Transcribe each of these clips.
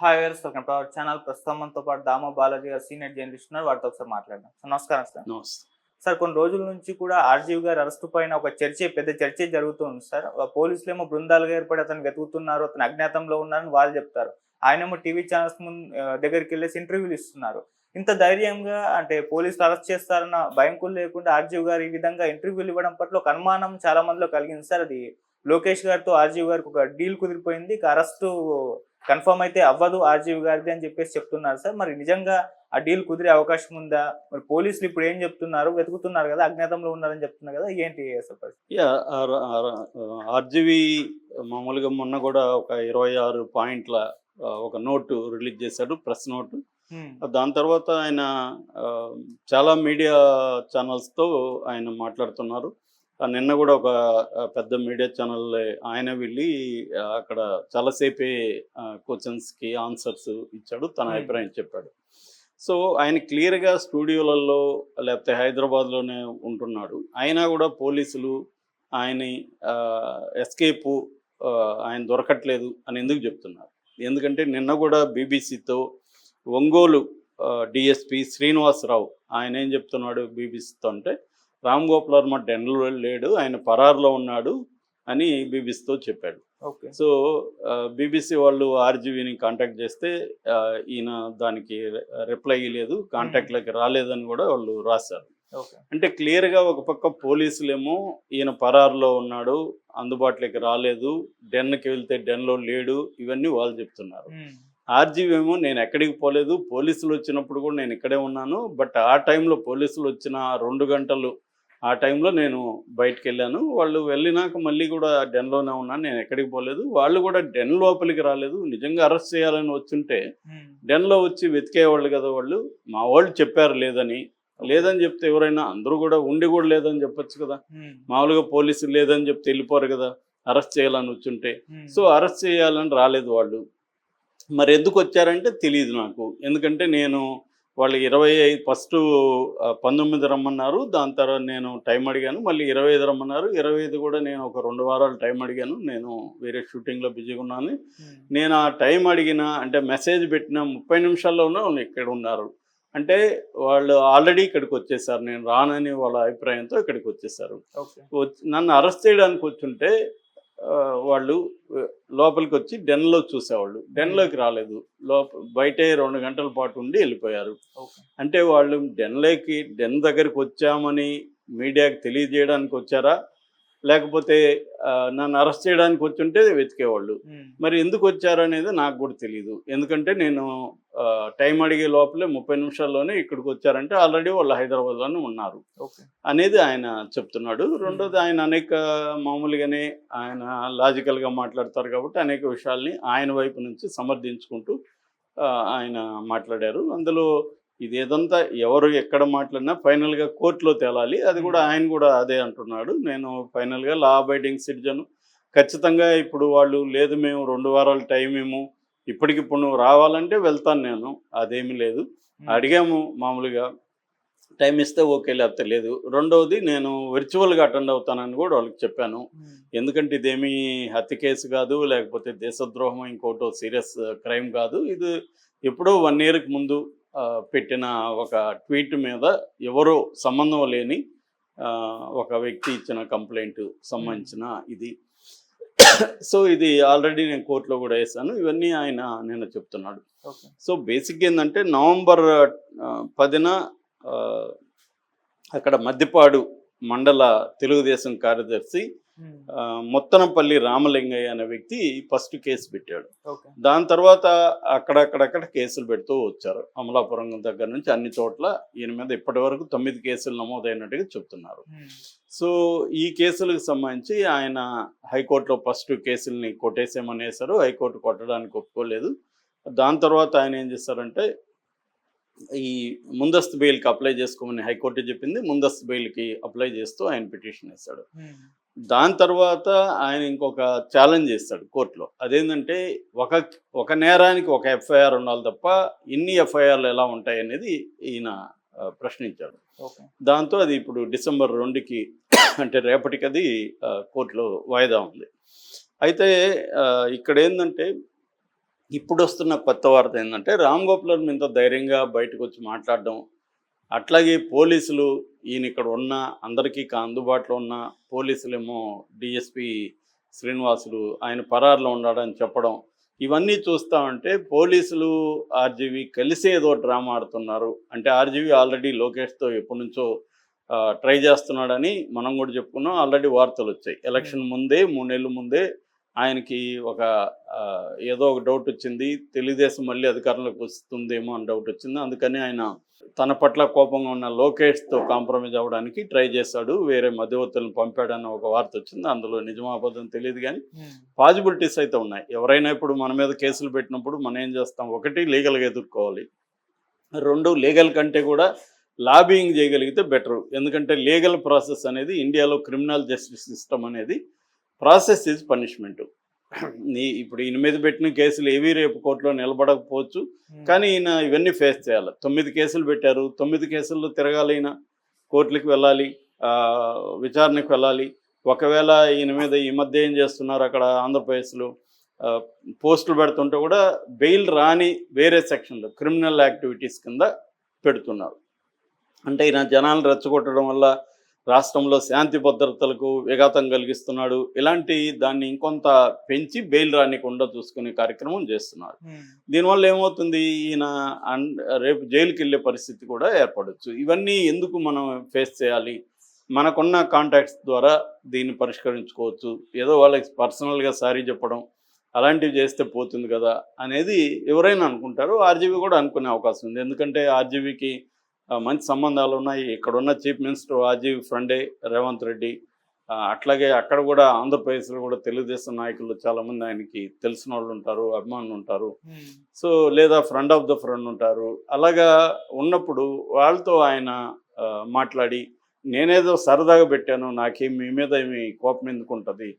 Hi viewers, welcome to our channel. ప్రస్తుతం మనతో పాటు దామ బాలాజీ గారు సీనియర్ జర్నలిస్ట్ ఉన్నారు. వారితో ఒకసారి మాట్లాడదాం. సార్ నమస్కారం సార్. నమస్తే. సార్ కొన్ని రోజుల నుంచి కూడా ఆర్జీవి గారి అరెస్టు పైన ఒక పెద్ద చర్చే జరుగుతుంది సార్. పోలీసులేమో బృందాలుగా ఏర్పడి అతను వెతుకుతున్నారు, అతను అజ్ఞాతంలో ఉన్నారని వాళ్ళు చెప్తారు. ఆయనేమో టీవీ ఛానల్స్ దగ్గరికి వెళ్ళేసి ఇంటర్వ్యూలు ఇస్తున్నారు. ఇంత ధైర్యంగా అంటే పోలీసులు అరెస్ట్ చేస్తారన్న భయం కూడా లేకుండా ఆర్జీవి గారు ఈ విధంగా ఇంటర్వ్యూలు ఇవ్వడం పట్ల ఒక అనుమానం చాలా మందిలో కలిగింది సార్. అది లోకేష్ గారితో ఆర్జీవి గారికి ఒక డీల్ కుదిరిపోయింది. అరెస్టు కన్ఫర్మ్ అయితే అవ్వదు ఆర్జీవి గారిది అని చెప్పేసి చెప్తున్నారు సార్. మరి నిజంగా ఆ డీల్ కుదిరే అవకాశం ఉందా? మరి పోలీసులు ఇప్పుడు ఏం చెప్తున్నారు? వెతుకుతున్నారు కదా, అజ్ఞాతంలో ఉన్నారని చెప్తున్నారు కదా, ఏంటి అసలు? ఆర్జీవి మామూలుగా మొన్న కూడా ఒక 26 పాయింట్ల ఒక నోటు రిలీజ్ చేశాడు, ప్రెస్ నోటు. దాని తర్వాత ఆయన చాలా మీడియా ఛానల్స్తో ఆయన మాట్లాడుతున్నారు. నిన్న కూడా ఒక పెద్ద మీడియా ఛానల్ ఆయన వెళ్ళి అక్కడ చాలాసేపే క్వశ్చన్స్కి ఆన్సర్స్ ఇచ్చాడు, తన అభిప్రాయం చెప్పాడు. సో ఆయన క్లియర్గా స్టూడియోలలో లేకపోతే హైదరాబాద్లోనే ఉంటున్నాడు. అయినా కూడా పోలీసులు ఆయన ఎస్కేపు ఆయన దొరకట్లేదు అని ఎందుకు చెప్తున్నారు? ఎందుకంటే నిన్న కూడా బీబీసీతో ఒంగోలు డిఎస్పి శ్రీనివాసరావు ఆయన ఏం చెప్తున్నాడు బీబీసీతో అంటే, రామ్ గోపాల్ వర్మ డెన్లో లేడు, ఆయన పరారులో ఉన్నాడు అని బీబీసీతో చెప్పాడు. సో బీబీసీ వాళ్ళు ఆర్జీవీని కాంటాక్ట్ చేస్తే ఈయన దానికి రిప్లై ఇవ్వలేదు, కాంటాక్ట్లోకి రాలేదని కూడా వాళ్ళు రాశారు. అంటే క్లియర్గా ఒక పక్క పోలీసులేమో ఈయన పరారులో ఉన్నాడు, అందుబాటులోకి రాలేదు, డెన్కి వెళ్తే డెన్లో లేడు, ఇవన్నీ వాళ్ళు చెప్తున్నారు. ఆర్జీవీ ఏమో నేను ఎక్కడికి పోలేదు, పోలీసులు వచ్చినప్పుడు కూడా నేను ఇక్కడే ఉన్నాను, బట్ ఆ టైంలో పోలీసులు వచ్చిన 2 గంటలు ఆ టైంలో నేను బయటకు వెళ్ళాను, వాళ్ళు వెళ్ళినాక మళ్ళీ కూడా డెన్లోనే ఉన్నాను, నేను ఎక్కడికి పోలేదు, వాళ్ళు కూడా డెన్ లోపలికి రాలేదు. నిజంగా అరెస్ట్ చేయాలని వచ్చుంటే డెన్లో వచ్చి వెతికేవాళ్ళు కదా, మా వాళ్ళు చెప్పారు లేదని చెప్తే ఎవరైనా అందరూ కూడా ఉండి కూడా లేదని చెప్పొచ్చు కదా. మామూలుగా పోలీసులు లేదని చెప్తే వెళ్ళిపోరు కదా అరెస్ట్ చేయాలని వచ్చుంటే. సో అరెస్ట్ చేయాలని రాలేదు వాళ్ళు. మరి ఎందుకు వచ్చారంటే తెలియదు నాకు. ఎందుకంటే నేను వాళ్ళు 25 ఫస్ట్ 19 రమ్మన్నారు, దాని తర్వాత నేను టైం అడిగాను, మళ్ళీ 25 రమ్మన్నారు. 25 కూడా నేను ఒక 2 వారాలు టైం అడిగాను, నేను వేరే షూటింగ్లో బిజీగా ఉన్నాను. నేను ఆ టైం అడిగిన అంటే మెసేజ్ పెట్టిన 30 నిమిషాల్లోనే వాళ్ళు ఇక్కడ ఉన్నారు. అంటే వాళ్ళు ఆల్రెడీ ఇక్కడికి వచ్చేసారు, నేను రానని వాళ్ళ అభిప్రాయంతో ఇక్కడికి వచ్చేసారు. నన్ను అరెస్ట్ చేయడానికి వచ్చుంటే వాళ్ళు లోపలికి వచ్చి డెన్లో చూసేవాళ్ళు, డెన్లోకి రాలేదు, బయటే 2 గంటల పాటు ఉండి వెళ్ళిపోయారు. అంటే వాళ్ళు డెన్ దగ్గరికి వచ్చామని మీడియాకి తెలియజేయడానికి వచ్చారా, లేకపోతే నన్ను అరెస్ట్ చేయడానికి వచ్చుంటే వెతికేవాళ్ళు. మరి ఎందుకు వచ్చారు అనేది నాకు కూడా తెలియదు. ఎందుకంటే నేను టైం అడిగే లోపలే 30 నిమిషాల్లోనే ఇక్కడికి వచ్చారంటే ఆల్రెడీ వాళ్ళు హైదరాబాద్లోనే ఉన్నారు అనేది ఆయన చెప్తున్నాడు. రెండోది ఆయన మామూలుగానే ఆయన లాజికల్గా మాట్లాడతారు కాబట్టి అనేక విషయాల్ని ఆయన వైపు నుంచి సమర్థించుకుంటూ ఆయన మాట్లాడారు. అందులో ఇదేదంతా ఎవరు ఎక్కడ మాట్లాడినా ఫైనల్గా కోర్టులో తేలాలి, అది కూడా ఆయన కూడా అదే అంటున్నాడు. నేను ఫైనల్గా లా అబైడింగ్ సిటిజన్, ఖచ్చితంగా ఇప్పుడు వాళ్ళు లేదు మేము 2 వారాల టైం ఏమో ఇప్పటికిప్పుడు నువ్వు రావాలంటే వెళ్తాను నేను, అదేమీ లేదు. అడిగాము మామూలుగా టైం ఇస్తే ఓకే, లేకపోతే లేదు. రెండవది నేను వర్చువల్గా అటెండ్ అవుతానని కూడా వాళ్ళకి చెప్పాను. ఎందుకంటే ఇదేమీ హత్య కేసు కాదు, లేకపోతే దేశద్రోహం ఇంకోటో సీరియస్ క్రైమ్ కాదు. ఇది ఎప్పుడో 1 ఇయర్కి ముందు పెట్టిన ఒక ట్వీట్ మీద ఎవరో సంబంధం లేని ఒక వ్యక్తి ఇచ్చిన కంప్లైంట్ సంబంధించిన ఇది. సో ఇది ఆల్రెడీ నేను కోర్టులో కూడా వేసాను, ఇవన్నీ ఆయన నేను చెప్తున్నాడు. సో బేసిక్గా ఏంటంటే నవంబర్ 10న అక్కడ మద్దిపాడు మండల తెలుగుదేశం కార్యదర్శి మొత్తనపల్లి రామలింగయ్య అనే వ్యక్తి ఫస్ట్ కేసు పెట్టాడు. దాని తర్వాత అక్కడక్కడ కేసులు పెడుతూ వచ్చారు. అమలాపురం దగ్గర నుంచి అన్ని చోట్ల ఈయన మీద ఇప్పటి వరకు 9 కేసులు నమోదైనట్టుగా చెప్తున్నారు. సో ఈ కేసులకు సంబంధించి ఆయన హైకోర్టులో ఫస్ట్ కేసుల్ని కొట్టేసేమని వేశారు, హైకోర్టు కొట్టడానికి ఒప్పుకోలేదు. దాని తర్వాత ఆయన ఏం చేశారంటే ఈ ముందస్తు బెయిల్కి అప్లై చేసుకోమని హైకోర్టు చెప్పింది, ముందస్తు బెయిల్కి అప్లై చేస్తూ ఆయన పిటిషన్ వేశాడు. దాని తర్వాత ఆయన ఇంకొక ఛాలెంజ్ చేస్తాడు కోర్టులో. అదేంటంటే ఒక నేరానికి ఒక ఎఫ్ఐఆర్ ఉండాలి తప్ప ఇన్ని ఎఫ్ఐఆర్లు ఎలా ఉంటాయి అనేది ఈయన ప్రశ్నించాడు. దాంతో అది ఇప్పుడు డిసెంబర్ 2కి అంటే రేపటికి అది కోర్టులో వాయిదా ఉంది. అయితే ఇక్కడ ఏంటంటే ఇప్పుడు వస్తున్న కొత్త వార్త ఏంటంటే రామ్ గోపాల్ వర్మ ఇంత ధైర్యంగా బయటకు వచ్చి మాట్లాడడం, అట్లాగే పోలీసులు ఈయన ఇక్కడ ఉన్న అందరికీ అందుబాటులో ఉన్న పోలీసులేమో డిఎస్పి శ్రీనివాసులు ఆయన పరారులో ఉన్నాడని చెప్పడం, ఇవన్నీ చూస్తూ ఉంటే పోలీసులు ఆర్జీవి కలిసి ఏదో డ్రామా ఆడుతున్నారు. అంటే ఆర్జీవి ఆల్రెడీ లోకేష్తో ఎప్పటి నుంచో ట్రై చేస్తున్నాడని మనం కూడా చెప్పుకున్నాం. ఆల్రెడీ వార్తలు వచ్చాయి. ఎలక్షన్ ముందే 3 నెలల ముందే ఆయనకి ఒక ఏదో ఒక డౌట్ వచ్చింది. తెలుగుదేశం మళ్ళీ అధికారంలోకి వస్తుందేమో అని డౌట్ వచ్చింది. అందుకని ఆయన తన పట్ల కోపంగా ఉన్న లోకేష్తో కాంప్రమైజ్ అవ్వడానికి ట్రై చేశాడు, వేరే మధ్యవర్తులను పంపాడన్న ఒక వార్త వచ్చింది. అందులో నిజమా అబద్ధం తెలియదు, కానీ పాజిబిలిటీస్ అయితే ఉన్నాయి. ఎవరైనా ఇప్పుడు మన మీద కేసులు పెట్టినప్పుడు మనం ఏం చేస్తాం, ఒకటి లీగల్గా ఎదుర్కోవాలి, 2 లీగల్ కంటే కూడా లాబింగ్ చేయగలిగితే బెటరు. ఎందుకంటే లీగల్ ప్రాసెస్ అనేది ఇండియాలో క్రిమినల్ జస్టిస్ సిస్టమ్ అనేది ప్రాసెస్ ఈజ్ పనిష్మెంట్. ఇప్పుడు ఈయన మీద పెట్టిన కేసులు ఏవి రేపు కోర్టులో నిలబడకపోవచ్చు, కానీ ఈయన ఇవన్నీ ఫేస్ చేయాలి. 9 కేసులు పెట్టారు, 9 కేసుల్లో తిరగాలి, ఈయన కోర్టులకు వెళ్ళాలి, విచారణకు వెళ్ళాలి. ఒకవేళ ఈయన మీద ఈ మధ్య ఏం చేస్తున్నారు, అక్కడ ఆంధ్రప్రదేశ్లో పోస్టులు పెడుతుంటే కూడా బెయిల్ రాని వేరే సెక్షన్లో క్రిమినల్ యాక్టివిటీస్ కింద పెడుతున్నారు. అంటే ఈయన జనాలను రెచ్చగొట్టడం వల్ల రాష్ట్రంలో శాంతి భద్రతలకు విఘాతం కలిగిస్తున్నాడు, ఇలాంటి దాన్ని ఇంకొంత పెంచి బెయిల్ రానికుండా చూసుకునే కార్యక్రమం చేస్తున్నారు. దీనివల్ల ఏమవుతుంది, ఈయన రేపు జైలుకి వెళ్ళే పరిస్థితి కూడా ఏర్పడవచ్చు. ఇవన్నీ ఎందుకు మనం ఫేస్ చేయాలి, మనకున్న కాంటాక్ట్స్ ద్వారా దీన్ని పరిష్కరించుకోవచ్చు, ఏదో వాళ్ళకి పర్సనల్గా సారీ చెప్పడం అలాంటివి చేస్తే పోతుంది కదా అనేది ఎవరైనా అనుకుంటారు. ఆర్జీవీ కూడా అనుకునే అవకాశం ఉంది. ఎందుకంటే ఆర్జీవీకి మంచి సంబంధాలు ఉన్నాయి. ఇక్కడున్న చీఫ్ మినిస్టర్ ఆర్జీవీ ఫ్రెండే రేవంత్ రెడ్డి. అట్లాగే అక్కడ కూడా ఆంధ్రప్రదేశ్లో కూడా తెలుగుదేశం నాయకులు చాలామంది ఆయనకి తెలిసిన వాళ్ళు ఉంటారు, అభిమానులు ఉంటారు. సో లేదా ఫ్రెండ్ ఆఫ్ ద ఫ్రెండ్ ఉంటారు. అలాగా ఉన్నప్పుడు వాళ్ళతో ఆయన మాట్లాడి, నేనేదో సరదాగా పెట్టాను, నాకేం మీ మీద ఏమి కోపం ఎందుకు ఉంటుంది,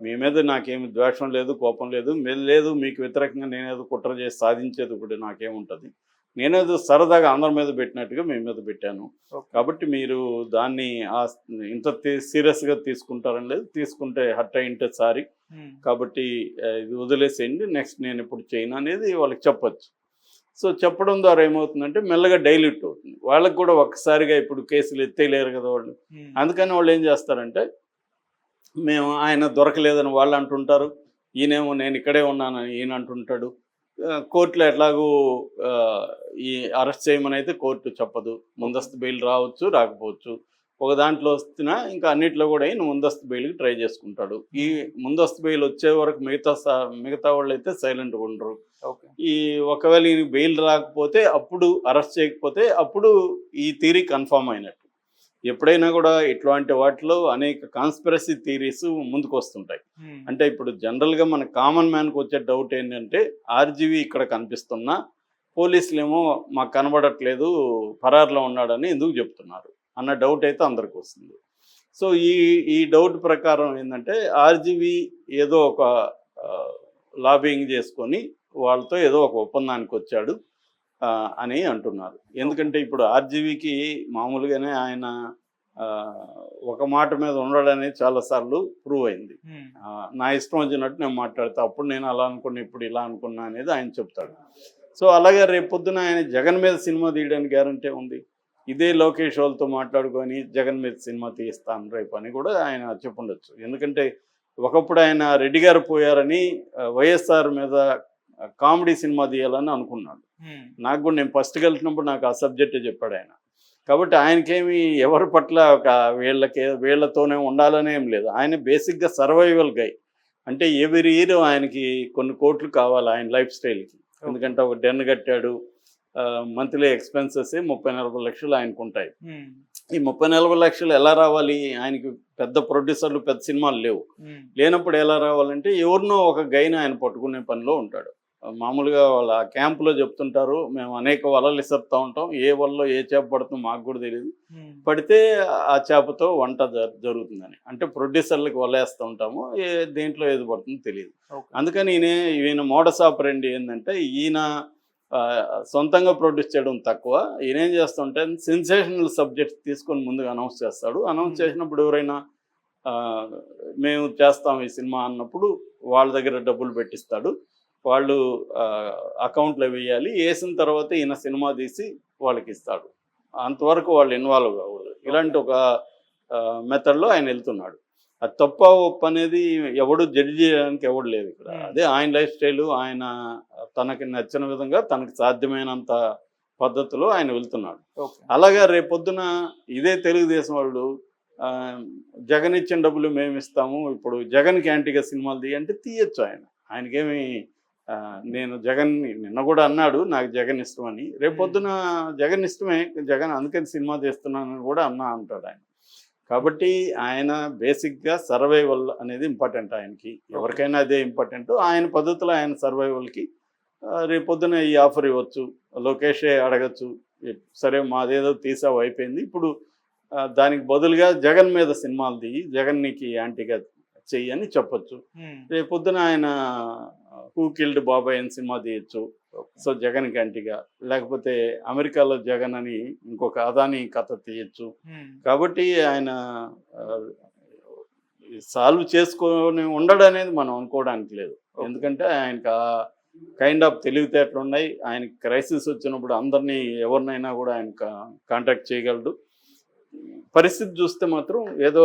మీ మీద నాకేమి ద్వేషం లేదు, కోపం లేదు, లేదు మీకు వ్యతిరేకంగా నేనేదో కుట్ర చేసి సాధించేది కూడా నాకేముంటుంది, నేనేదో సరదాగా అందరి మీద పెట్టినట్టుగా మీ మీద పెట్టాను, కాబట్టి మీరు దాన్ని ఇంత సీరియస్గా తీసుకుంటారని లేదు, తీసుకుంటే హర్ట్ అయింటే సారీ, కాబట్టి ఇది వదిలేసేయండి, నెక్స్ట్ నేను ఇప్పుడు చేయను అనేది వాళ్ళకి చెప్పచ్చు. సో చెప్పడం ద్వారా ఏమవుతుందంటే మెల్లగా డైల్యూట్ అవుతుంది. వాళ్ళకి కూడా ఒక్కసారిగా ఇప్పుడు కేసులు ఎత్తేయలేరు కదా వాళ్ళు. అందుకని వాళ్ళు ఏం చేస్తారంటే, మేము ఆయన దొరకలేదని వాళ్ళు అంటుంటారు, ఈయనేమో నేను ఇక్కడే ఉన్నానని ఈయన అంటుంటాడు. కోర్టులో ఎట్లాగూ ఈ అరెస్ట్ చేయమని అయితే కోర్టు చెప్పదు, ముందస్తు బెయిల్ రావచ్చు రాకపోవచ్చు. ఒక దాంట్లో వస్తున్నా ఇంకా అన్నిట్లో కూడా ఈయన ముందస్తు బెయిల్కి ట్రై చేసుకుంటాడు. ఈ ముందస్తు బెయిల్ వచ్చే వరకు మిగతా వాళ్ళు అయితే సైలెంట్గా ఉండరు. ఈ ఒకవేళ ఈయన బెయిల్ రాకపోతే, అప్పుడు అరెస్ట్ చేయకపోతే అప్పుడు ఈ థియరీ కన్ఫర్మ్ అయినట్టు. ఎప్పుడైనా కూడా ఇట్లాంటి వాటిలో అనేక కాన్స్పిరసీ థియరీస్ ముందుకు వస్తుంటాయి. అంటే ఇప్పుడు జనరల్గా మన కామన్ మ్యాన్కి వచ్చే డౌట్ ఏంటంటే, ఆర్జీవీ ఇక్కడ కనిపిస్తున్నా పోలీసులు ఏమో మాకు కనబడట్లేదు, పరారులో ఉన్నాడని ఎందుకు చెప్తున్నారు అన్న డౌట్ అయితే అందరికి వస్తుంది. సో ఈ డౌట్ ప్రకారం ఏంటంటే, ఆర్జీవీ ఏదో ఒక లాబింగ్ చేసుకొని వాళ్ళతో ఏదో ఒక ఒప్పందానికి వచ్చాడు అని అంటున్నారు. ఎందుకంటే ఇప్పుడు ఆర్జీవీకి మామూలుగానే ఆయన ఒక మాట మీద ఉండడనేది చాలాసార్లు ప్రూవ్ అయింది. నా ఇష్టం వచ్చినట్టు నేను మాట్లాడతా, అప్పుడు నేను అలా అనుకున్నా, ఇప్పుడు ఇలా అనుకున్నా అనేది ఆయన చెప్తాడు. సో అలాగే రేపొద్దున ఆయన జగన్ మీద సినిమా తీయడానికి గ్యారంటీ ఉంది. ఇదే లోకేష్ వాళ్ళతో మాట్లాడుకొని జగన్ మీద సినిమా తీస్తాను రేపు అని కూడా ఆయన చెప్పుండొచ్చు. ఎందుకంటే ఒకప్పుడు ఆయన రెడ్డి గారు పోయారని వైఎస్ఆర్ మీద కామెడీ సినిమా తీయాలని అనుకున్నాడు. నాకు కూడా నేను ఫస్ట్కి వెళ్తున్నప్పుడు నాకు ఆ సబ్జెక్టే చెప్పాడు ఆయన. కాబట్టి ఆయనకేమి ఎవరి పట్ల ఒక వీళ్ళతోనే ఉండాలనే ఏం లేదు. ఆయన బేసిక్గా సర్వైవల్ గై. అంటే ఎవరి ఇయర్ ఆయనకి కొన్ని కోట్లు కావాలి ఆయన లైఫ్ స్టైల్కి. ఎందుకంటే ఒక డెన్ కట్టాడు, మంత్లీ ఎక్స్పెన్సెస్ 30-40 లక్షలు ఆయనకు ఉంటాయి. ఈ 30-40 లక్షలు ఎలా రావాలి, ఆయనకి పెద్ద ప్రొడ్యూసర్లు పెద్ద సినిమాలు లేనప్పుడు ఎలా రావాలంటే ఎవరినో ఒక గైని ఆయన పట్టుకునే పనిలో ఉంటాడు. మామూలుగా వాళ్ళ క్యాంపులో చెప్తుంటారు, మేము అనేక వలలు ఇస్తూ ఉంటాం, ఏ వలలో ఏ చేప పడుతుందో మాకు కూడా తెలియదు, పడితే ఆ చేపతో వంట జరుగుతుందని. అంటే ప్రొడ్యూసర్లకు వలేస్తూ ఉంటాము, దేంట్లో ఏది పడుతుందో తెలియదు. అందుకని ఈయన మోడస్ ఆపరెండి ఏంటంటే, ఈయన సొంతంగా ప్రొడ్యూస్ చేయడం తక్కువ, ఈయన ఏం చేస్తుంటే సెన్సేషనల్ సబ్జెక్ట్స్ తీసుకొని ముందుగా అనౌన్స్ చేస్తాడు. అనౌన్స్ చేసినప్పుడు ఎవరైనా మేము చేస్తాం ఈ సినిమా అన్నప్పుడు వాళ్ళ దగ్గర డబ్బులు పెట్టిస్తాడు. వాళ్ళు అకౌంట్లో వేయాలి, వేసిన తర్వాత ఈయన సినిమా తీసి వాళ్ళకి ఇస్తాడు. అంతవరకు వాళ్ళు ఇన్వాల్వ్ కావద్దు. ఇలాంటి ఒక మెథడ్లో ఆయన వెళ్తున్నాడు. అది తప్ప ఒప్పు అనేది ఎవడు జడ్జి చేయడానికి ఎవడు లేదు ఇక్కడ. అదే ఆయన లైఫ్ స్టైలు, ఆయన తనకి నచ్చిన విధంగా తనకి సాధ్యమైనంత పద్ధతిలో ఆయన వెళ్తున్నాడు. అలాగా రేపొద్దున ఇదే తెలుగుదేశం వాళ్ళు జగన్ ఇచ్చిన డబ్బులు మేము ఇస్తాము, ఇప్పుడు జగన్కి యాంటీగా సినిమాలు తీయంటే తీయచ్చు. ఆయనకేమి నేను జగన్ నిన్న కూడా అన్నాడు నాకు జగన్ ఇష్టమని, రేపొద్దున జగన్ ఇష్టమే, జగన్ అందుకని సినిమా తీస్తున్నానని కూడా అంటాడు ఆయన. కాబట్టి ఆయన బేసిక్గా సర్వైవల్ అనేది ఇంపార్టెంట్ ఆయనకి, ఎవరికైనా అదే ఇంపార్టెంట్. ఆయన పద్ధతిలో ఆయన సర్వైవల్కి రేపొద్దున ఈ ఆఫర్ ఇవ్వచ్చు, లోకేషే అడగచ్చు, సరే మాదేదో తీసావు అయిపోయింది, ఇప్పుడు దానికి బదులుగా జగన్ మీద సినిమాలు తీయి, జగన్ నీకు యాంటీగా చెయ్యి అని చెప్పొచ్చు. రేపొద్దున ఆయన హూ కిల్డ్ బాబాయ్ అని సినిమా తీయచ్చు, సో జగన్కి యాంటీగా. లేకపోతే అమెరికాలో జగన్ అని ఇంకొక అదాని కథ తీయచ్చు. కాబట్టి ఆయన సాల్వ్ చేసుకొని ఉండడం అనేది మనం అనుకోవడానికి లేదు. ఎందుకంటే ఆయనకు కైండ్ ఆఫ్ తెలివితేటలు ఉన్నాయి. ఆయనకి క్రైసిస్ వచ్చినప్పుడు అందరినీ ఎవరినైనా కూడా ఆయన కాంటాక్ట్ చేయగలడు. పరిస్థితి చూస్తే మాత్రం ఏదో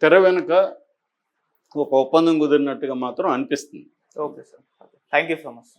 తెర వెనుక ఒక ఒప్పందం కుదిరినట్టుగా మాత్రం అనిపిస్తుంది. Okay sir, thank you so much.